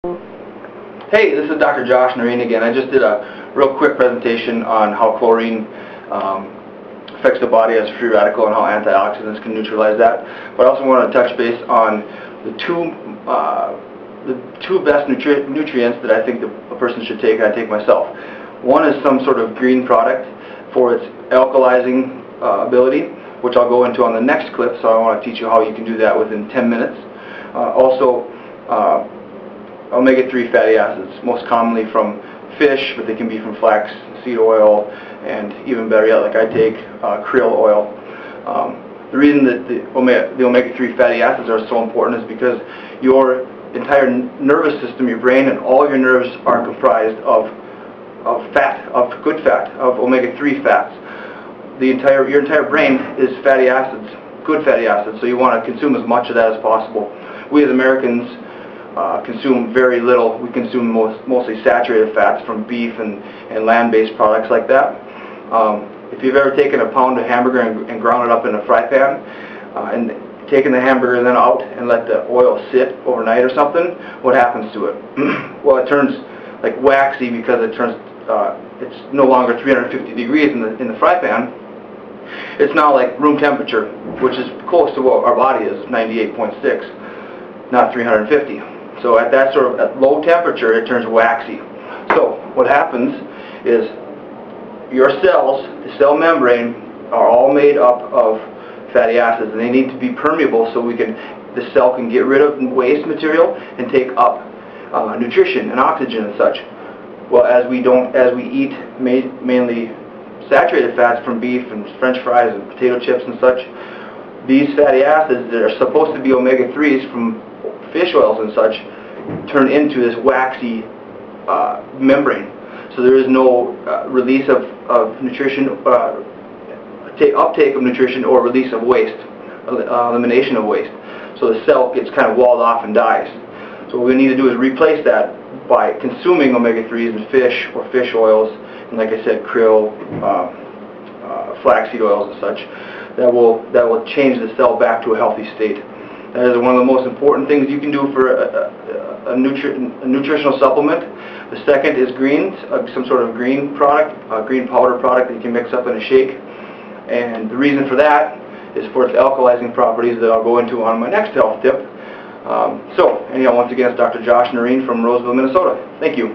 Hey, this is Dr. Josh Norine again. I just did a real quick presentation on how chlorine affects the body as a free radical and how antioxidants can neutralize that. But I also want to touch base on the two best nutrients that I think a person should take, and I take myself. One is some sort of green product for its alkalizing ability, which I'll go into on the next clip, so I want to teach you how you can do that within 10 minutes. Also, omega-3 fatty acids, most commonly from fish, but they can be from flax, seed oil, and even better yet, like I take, krill oil. The reason that the omega-3 fatty acids are so important is because your entire nervous system, your brain, and all your nerves are comprised of fat, of good fat, of omega-3 fats. Your entire brain is fatty acids, good fatty acids, so you want to consume as much of that as possible. We as Americans consume very little. We consume mostly saturated fats from beef and land-based products like that. If you've ever taken a pound of hamburger and ground it up in a fry pan and taken the hamburger then out and let the oil sit overnight or something, what happens to it? Well, it turns like waxy because it's no longer 350 degrees in the fry pan. It's now like room temperature, which is close to what our body is, 98.6, not 350. So at that sort of at low temperature, it turns waxy. So what happens is your cells, the cell membrane, are all made up of fatty acids, and they need to be permeable so the cell can get rid of waste material and take up nutrition and oxygen and such. Well, as we eat mainly saturated fats from beef and French fries and potato chips and such, these fatty acids that are supposed to be omega-3s from fish oils and such turn into this waxy membrane. So there is no release of nutrition, uptake of nutrition, or release of waste, elimination of waste. So the cell gets kind of walled off and dies. So what we need to do is replace that by consuming omega-3s in fish or fish oils, and like I said, krill, flaxseed oils and such. That will change the cell back to a healthy state. That is one of the most important things you can do for a nutritional supplement. The second is greens, some sort of green product, a green powder product that you can mix up in a shake. And the reason for that is for its alkalizing properties that I'll go into on my next health tip. So, anyhow, once again, it's Dr. Josh Norine from Roseville, Minnesota. Thank you.